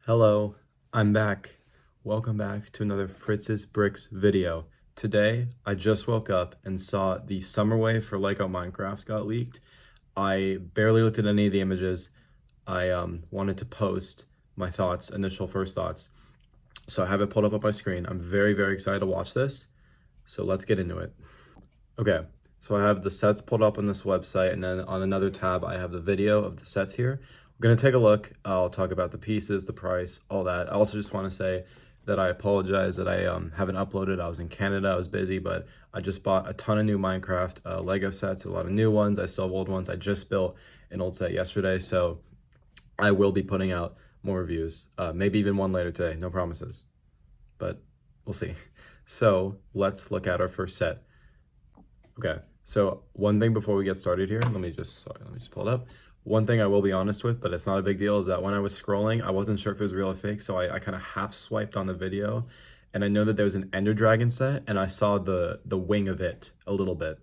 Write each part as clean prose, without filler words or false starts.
Hello, I'm back. Welcome back to another Fritz's Bricks video. Today, I just woke up and saw the summer wave for Lego Minecraft got leaked. I barely looked at any of the images. I wanted to post my thoughts, initial first thoughts. So I have it pulled up on my screen. I'm very, very excited to watch this. So let's get into it. Okay, so I have the sets pulled up on this website, and then on another tab, I have the video of the sets here. We're gonna take a look. I'll talk about the pieces, the price, all that. I also just wanna say that I apologize that I haven't uploaded. I was in Canada, I was busy, but I just bought a ton of new Minecraft Lego sets, a lot of new ones. I still have old ones. I just built an old set yesterday, so I will be putting out more reviews, maybe even one later today, no promises, but we'll see. So let's look at our first set. Okay, so one thing before we get started here, let me just pull it up. One thing I will be honest with, but it's not a big deal, is that when I was scrolling, I wasn't sure if it was real or fake, so I kind of half swiped on the video, and I know that there was an Ender Dragon set, and I saw the wing of it a little bit.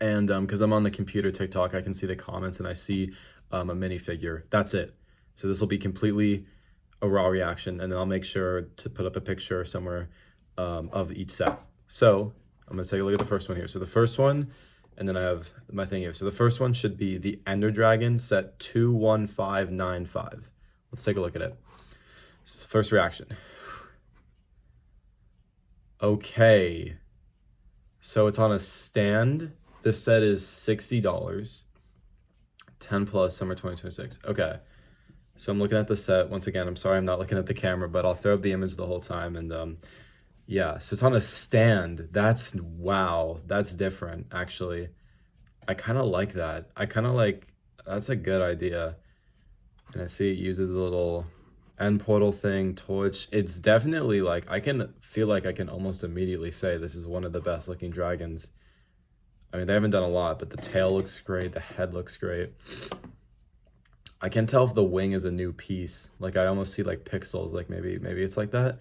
And because I'm on the computer TikTok, I can see the comments, and I see a minifigure. That's it. So this will be completely a raw reaction, and then I'll make sure to put up a picture somewhere of each set. So I'm gonna take a look at the first one here. So the first one, and then I have my thing here. So the first one should be the Ender Dragon set 21595. Let's take a look at it. First reaction. Okay. So it's on a stand. This set is $60. 10 plus summer 2026. Okay. So I'm looking at the set. Once again, I'm sorry I'm not looking at the camera, but I'll throw up the image the whole time. And yeah, so it's on a stand. That's, wow, that's different, actually. I kind of like that. That's a good idea. And I see it uses a little end portal thing, torch. It's definitely like, I can feel like I can almost immediately say this is one of the best looking dragons. I mean, they haven't done a lot, but the tail looks great. The head looks great. I can tell if the wing is a new piece. Like, I almost see like pixels, like maybe it's like that.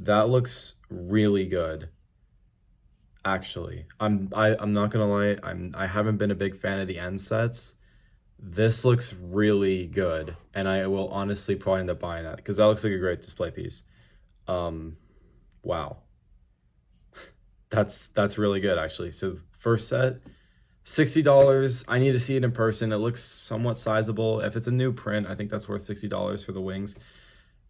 That looks really good, actually. I'm not gonna lie, I haven't been a big fan of the end sets. This looks really good, and I will honestly probably end up buying that because that looks like a great display piece. Wow. That's really good, actually. So first set, $60. I need to see it in person. It looks somewhat sizable. If it's a new print, I think that's worth $60 for the wings.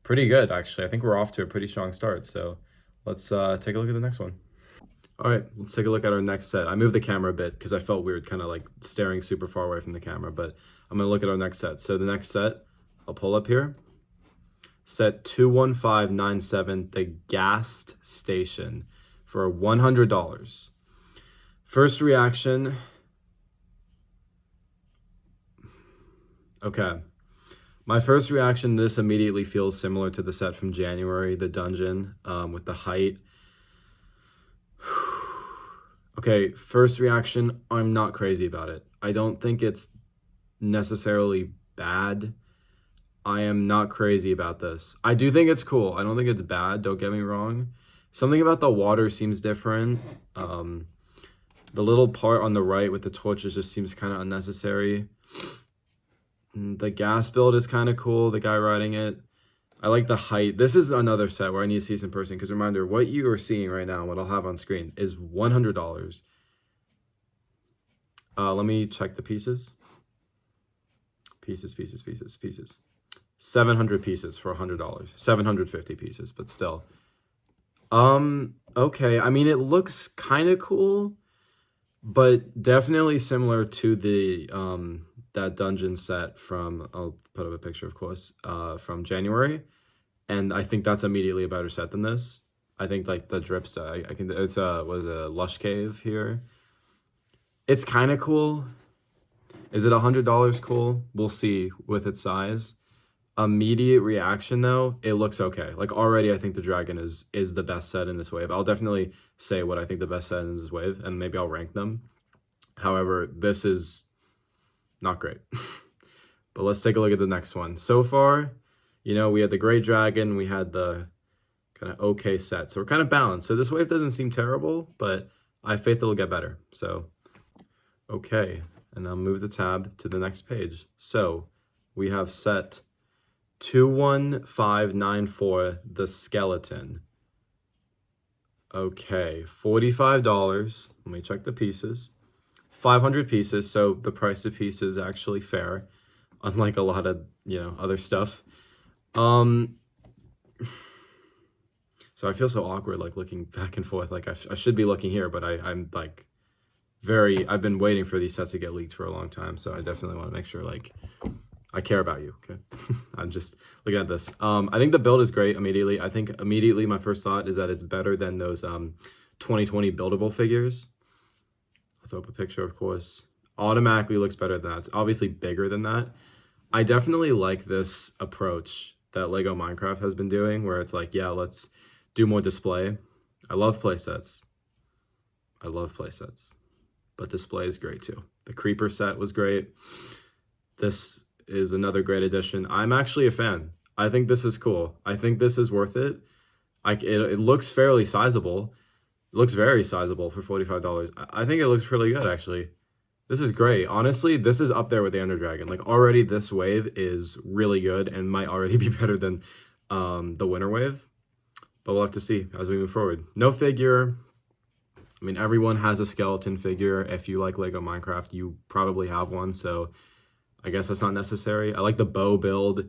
Pretty good, actually. I think we're off to a pretty strong start. So let's take a look at the next one. All right, let's take a look at our next set. I moved the camera a bit because I felt weird kind of like staring super far away from the camera, but I'm gonna look at our next set. So the next set, I'll pull up here. Set 21597, the Gas Station, for $100. First reaction. Okay. My first reaction, this immediately feels similar to the set from January, the dungeon, with the height. Okay, first reaction, I'm not crazy about it. I don't think it's necessarily bad. I am not crazy about this. I do think it's cool. I don't think it's bad, don't get me wrong. Something about the water seems different. The little part on the right with the torches just seems kind of unnecessary. The gas build is kind of cool, the guy riding it. I like the height. This is another set where I need to see this in person, because reminder, what you are seeing right now, what I'll have on screen, is $100. Let me check the pieces. Pieces. 700 pieces for $100. 750 pieces, but still. Okay, I mean, it looks kind of cool, but definitely similar to the that dungeon set from, I'll put up a picture, of course, from January, and I think that's immediately a better set than this. I think like the drip set, it's a Lush Cave here. It's kind of cool. Is it $100 cool? We'll see with its size. Immediate reaction though, it looks okay. Like already I think the dragon is the best set in this wave. I'll definitely say what I think the best set in this wave, and maybe I'll rank them. However, this is not great. But let's take a look at the next one. So far, you know, we had the Great Dragon, we had the kind of okay set. So we're kind of balanced. So this wave doesn't seem terrible, but I have faith it'll get better. So, okay. And I'll move the tab to the next page. So we have set 21594, the skeleton. Okay, $45. Let me check the pieces. 500 pieces, so the price of piece is actually fair, unlike a lot of, other stuff. So I feel so awkward, like, looking back and forth. Like, I should be looking here, but I'm, like, I've been waiting for these sets to get leaked for a long time, so I definitely want to make sure, like, I care about you, okay? I'm just looking at this. I think the build is great immediately. I think immediately my first thought is that it's better than those 2020 buildable figures. I'll throw up a picture, of course. Automatically looks better than that. It's obviously bigger than that. I definitely like this approach that Lego Minecraft has been doing, where it's like, yeah, let's do more display. I love playsets. But display is great too. The creeper set was great. This is another great addition. I'm actually a fan. I think this is cool. I think this is worth it. It looks fairly sizable. It looks very sizable for $45. I think it looks pretty good, actually. This is great. Honestly, this is up there with the Ender Dragon. Like, already this wave is really good and might already be better than the Winter Wave. But we'll have to see as we move forward. No figure. I mean, everyone has a skeleton figure. If you like Lego Minecraft, you probably have one, so I guess that's not necessary. I like the bow build.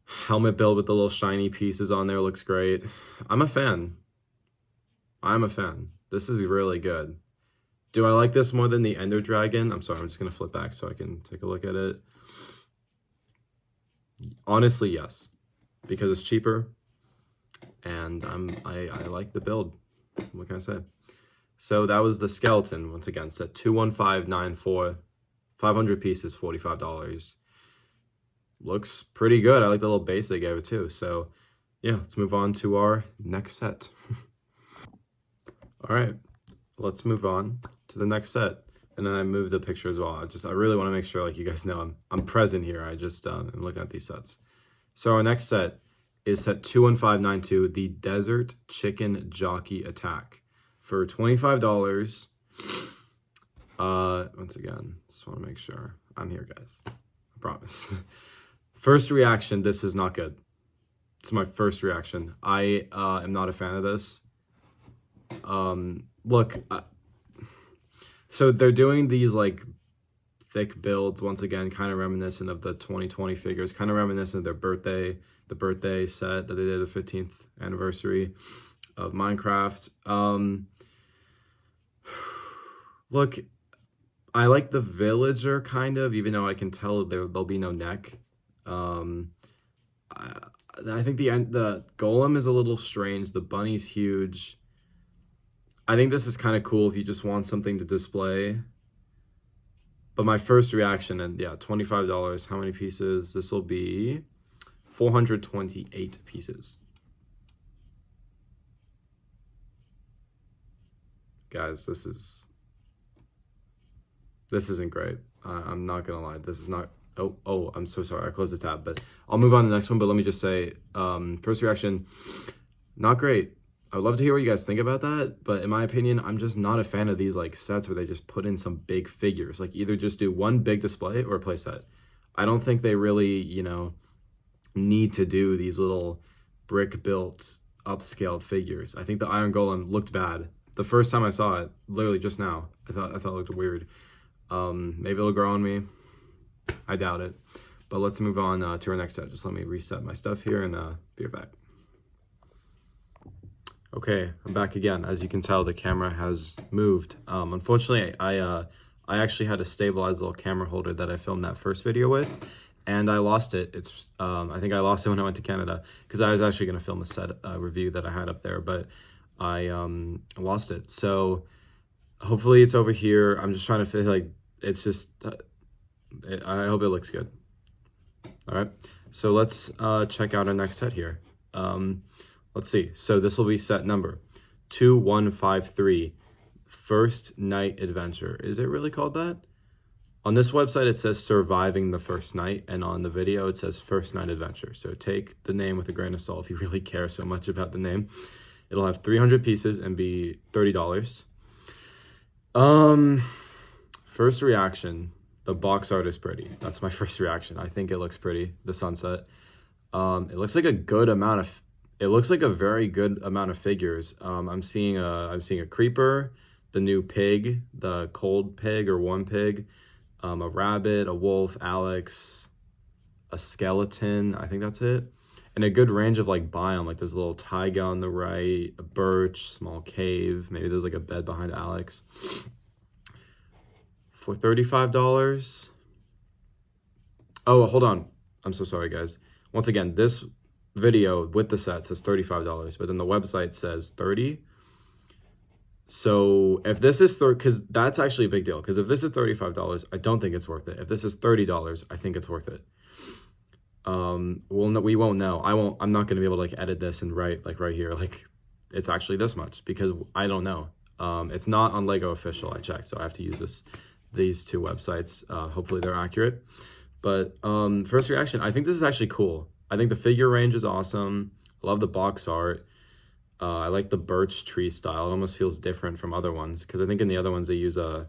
Helmet build with the little shiny pieces on there looks great. I'm a fan. This is really good. Do I like this more than the Ender Dragon? I'm sorry, I'm just going to flip back so I can take a look at it. Honestly, yes. Because it's cheaper. And I like the build. What can I say? So that was the skeleton, once again, set 21594. 500 pieces, $45. Looks pretty good. I like the little base they gave it too. So yeah, let's move on to our next set. All right, let's move on to the next set. And then I moved the picture as well. I really want to make sure, like, you guys know I'm present here. I just am looking at these sets. So our next set is set 21592, the Desert Chicken Jockey Attack, for $25. Once again, just want to make sure I'm here, guys. I promise. First reaction, this is not good. It's my first reaction. I am not a fan of this. Look, so they're doing these, like, thick builds, once again, kind of reminiscent of the 2020 figures, kind of reminiscent of their birthday, the birthday set that they did, the 15th anniversary of Minecraft. Look, I like the villager, kind of, even though I can tell there'll be no neck. I think the golem is a little strange. The bunny's huge. I think this is kind of cool if you just want something to display. But my first reaction, and yeah, $25. How many pieces? This will be 428 pieces. Guys, this isn't great. I'm not gonna lie. This is not. Oh, I'm so sorry. I closed the tab, but I'll move on to the next one. But let me just say, first reaction, not great. I would love to hear what you guys think about that. But in my opinion, I'm just not a fan of these, like, sets where they just put in some big figures. Like, either just do one big display or a play set. I don't think they really, need to do these little brick-built, upscaled figures. I think the Iron Golem looked bad. The first time I saw it, literally just now, I thought it looked weird. Maybe it'll grow on me. I doubt it. But let's move on to our next set. Just let me reset my stuff here and be right back. Okay, I'm back again. As you can tell, the camera has moved. Unfortunately, I actually had a stabilized little camera holder that I filmed that first video with, and I lost it. I think I lost it when I went to Canada, because I was actually going to film a set review that I had up there, but I lost it. So hopefully it's over here. I'm just trying to feel like it's just, I hope it looks good. All right, so let's check out our next set here. Let's see. So this will be set number 2153, First Night Adventure. Is it really called that? On this website, it says Surviving the First Night, and on the video, it says First Night Adventure. So take the name with a grain of salt if you really care so much about the name. It'll have 300 pieces and be $30. First reaction, the box art is pretty. That's my first reaction. I think it looks pretty, the sunset. It looks like a good amount of, it looks like a very good amount of figures. I'm seeing a creeper, the new pig, the cold pig or warm pig, a rabbit, a wolf, Alex, a skeleton, I think that's it. And a good range of like biome, like there's a little taiga on the right, a birch, small cave, maybe there's like a bed behind Alex. For $35. Oh, hold on. I'm so sorry, guys. Once again, this video with the set says $35, but then the website says 30. So if this is because that's actually a big deal. Because if this is $35, I don't think it's worth it. If this is $30, I think it's worth it. We won't know. I'm not going to be able to like edit this and write like right here, like it's actually this much because I don't know. It's not on Lego Official. I checked, so I have to use these two websites. Hopefully they're accurate. But first reaction, I think this is actually cool. I think the figure range is awesome. I love the box art. I like the birch tree style. It almost feels different from other ones because I think in the other ones they use a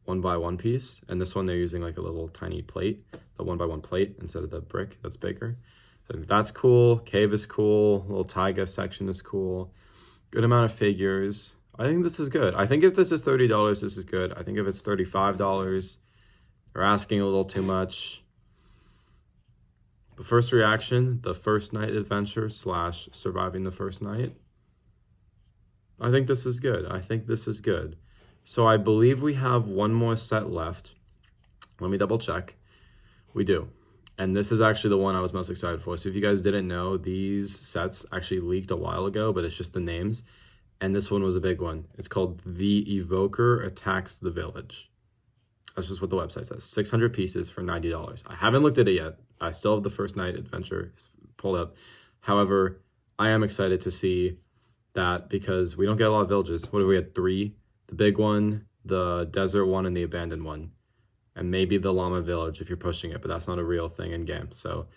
1x1 piece, and this one they're using like a little tiny plate, the 1x1 plate instead of the brick that's bigger. So that's cool. Cave is cool. Little taiga section is cool. Good amount of figures. I think this is good. I think if this is $30, this is good. I think if it's $35, they're asking a little too much. But first reaction, the first night adventure / surviving the first night. I think this is good. I think this is good. So I believe we have one more set left. Let me double check. We do. And this is actually the one I was most excited for. So if you guys didn't know, these sets actually leaked a while ago, but it's just the names. And this one was a big one. It's called The Evoker Attacks the Village. That's just what the website says. 600 pieces for $90. I haven't looked at it yet. I still have the first night adventure pulled up. However, I am excited to see that because we don't get a lot of villages. What if we had 3? The big one, the desert one, and the abandoned one. And maybe the llama village if you're pushing it, but that's not a real thing in game. So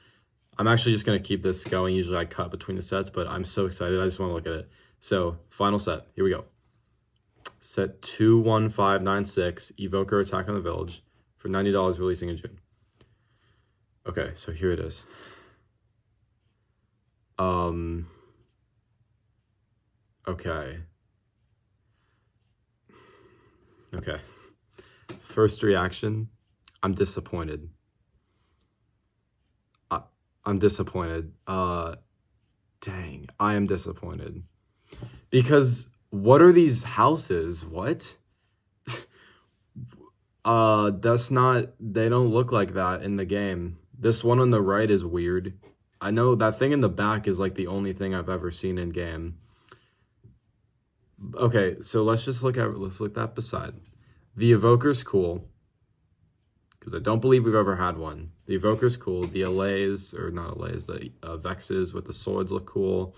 I'm actually just going to keep this going. Usually I cut between the sets, but I'm so excited. I just want to look at it. So final set. Here we go. Set 21596, Evoker Attack on the Village for $90 releasing in June. Okay, so here it is. Okay. Okay. First reaction, I'm disappointed. I'm disappointed. Dang, I am disappointed. Because what are these houses? What? That's not, they don't look like that in the game. This one on the right is weird. I know that thing in the back is like the only thing I've ever seen in game. Okay, so let's look that beside. The Evoker's cool, because I don't believe we've ever had one. The Evoker's cool. The allays, or not allays, the Vexes with the swords look cool.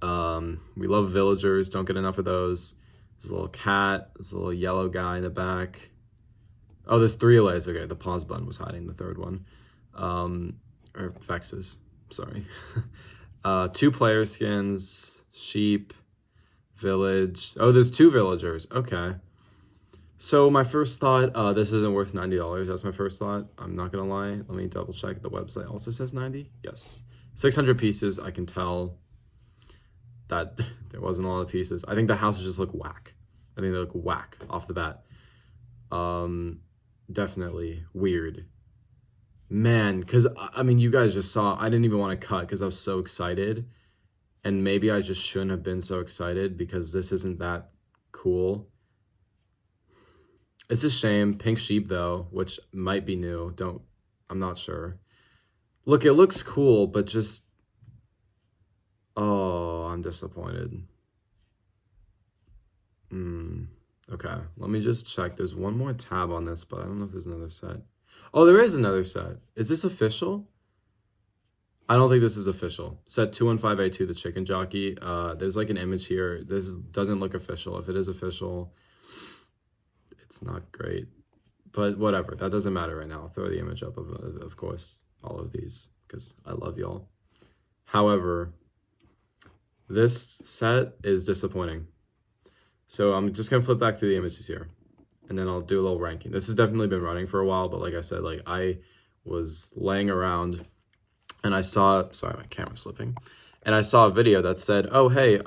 We love villagers, don't get enough of those. There's a little cat, there's a little yellow guy in the back. Oh, there's 3 allays. Okay, the pause button was hiding the third one. Or Vexes, sorry. 2 player skins, sheep, village. Oh, there's 2 villagers. Okay. So my first thought, this isn't worth $90. That's my first thought. I'm not gonna lie. Let me double check. The website also says 90. Yes. 600 pieces. I can tell that there wasn't a lot of pieces. I think the houses just look whack. I think they look whack off the bat. Definitely weird. Man, because I mean, you guys just saw, I didn't even want to cut because I was so excited. And maybe I just shouldn't have been so excited because this isn't that cool. It's a shame. Pink sheep though, which might be new. I'm not sure. Look, it looks cool, but just, oh, I'm disappointed. Okay, let me just check. There's one more tab on this, but I don't know if there's another set. Oh, there is another set. Is this official? I don't think this is official. Set 215A2, the chicken jockey. There's like an image here. This doesn't look official. If it is official, it's not great. But whatever, that doesn't matter right now. I'll throw the image up of course, all of these, because I love y'all. However, this set is disappointing. So I'm just gonna flip back through the images here, and then I'll do a little ranking. This has definitely been running for a while, but like I said, like I was laying around and I saw, sorry, my camera's slipping, and I saw a video that said, oh, hey,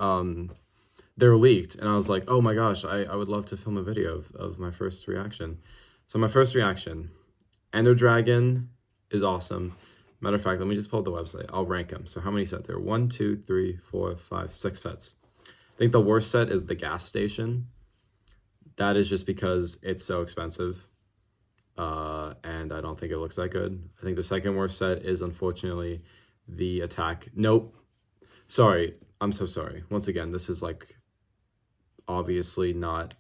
they're leaked. And I was like, oh my gosh, I would love to film a video of my first reaction. So my first reaction, Ender Dragon is awesome. Matter of fact, let me just pull up the website. I'll rank them. So how many sets there? 1, 2, 3, 4, 5, 6 sets. I think the worst set is the gas station. That is just because it's so expensive. And I don't think it looks that good. I think the second worst set is, unfortunately, the attack. Nope. Sorry. I'm so sorry. Once again, this is like obviously not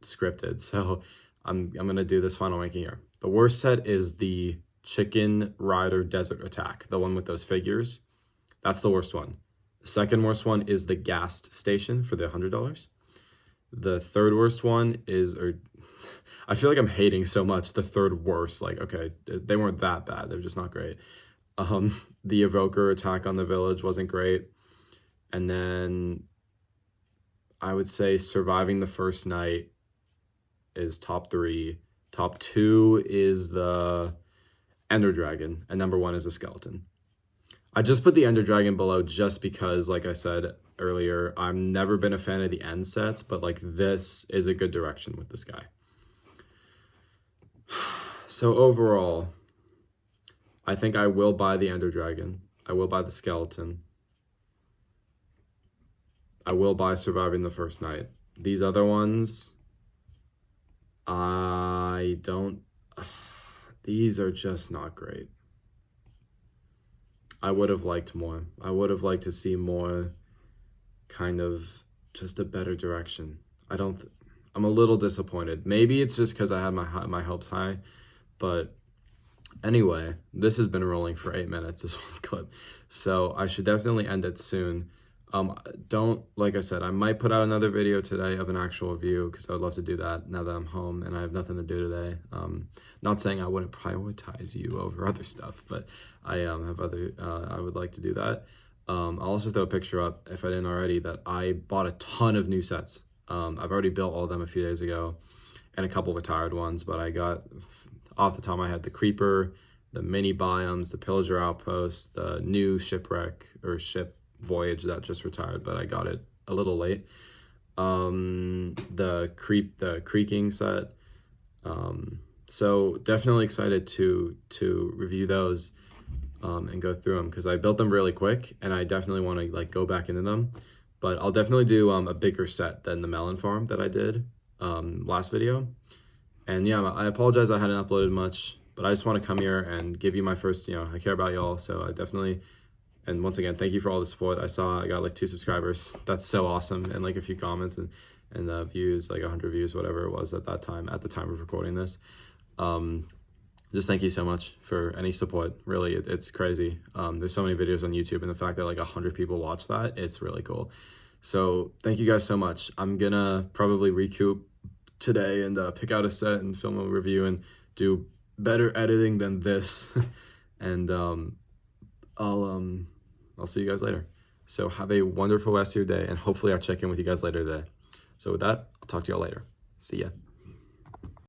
scripted. So I'm going to do this final ranking here. The worst set is the Chicken Rider Desert Attack, the one with those figures. That's the worst one. The second worst one is the gas station for the $100. The third worst one is, or I feel like I'm hating so much. The third worst, like, okay, they weren't that bad. They're just not great. The Evoker attack on the village wasn't great. And then I would say surviving the first night is top 3. Top 2 is the Ender Dragon, and number 1 is a skeleton. I just put the Ender Dragon below just because, like I said earlier, I've never been a fan of the end sets, but like this is a good direction with this guy. So overall, I think I will buy the Ender Dragon. I will buy the skeleton. I will buy Surviving the First Night. These other ones, I don't, these are just not great. I would have liked more. I would have liked to see more kind of just a better direction. I'm a little disappointed. Maybe it's just because I had my hopes high, but anyway, this has been rolling for 8 minutes, this one clip. So I should definitely end it soon. Like I said, I might put out another video today of an actual review because I would love to do that now that I'm home and I have nothing to do today. Not saying I wouldn't prioritize you over other stuff, but I have other, I would like to do that. I'll also throw a picture up, if I didn't already, that I bought a ton of new sets. I've already built all of them a few days ago and a couple retired ones, but I got, off the top of my head, the Creeper, the mini biomes, the Pillager Outpost, the new shipwreck or ship voyage that just retired, but I got it a little late. The creaking set. So definitely excited to review those and go through them because I built them really quick and I definitely want to like go back into them. But I'll definitely do a bigger set than the melon farm that I did last video. And yeah, I apologize I hadn't uploaded much, but I just want to come here and give you my first, I care about y'all, so I definitely. And once again, thank you for all the support. I got like 2 subscribers. That's so awesome. And like a few comments and views, like 100 views, whatever it was at the time of recording this. Just thank you so much for any support. Really, it's crazy. There's so many videos on YouTube and the fact that like 100 people watch that, it's really cool. So thank you guys so much. I'm gonna probably recoup today and pick out a set and film a review and do better editing than this. And I'll see you guys later. So have a wonderful rest of your day, and hopefully I'll check in with you guys later today. So with that, I'll talk to y'all later. See ya.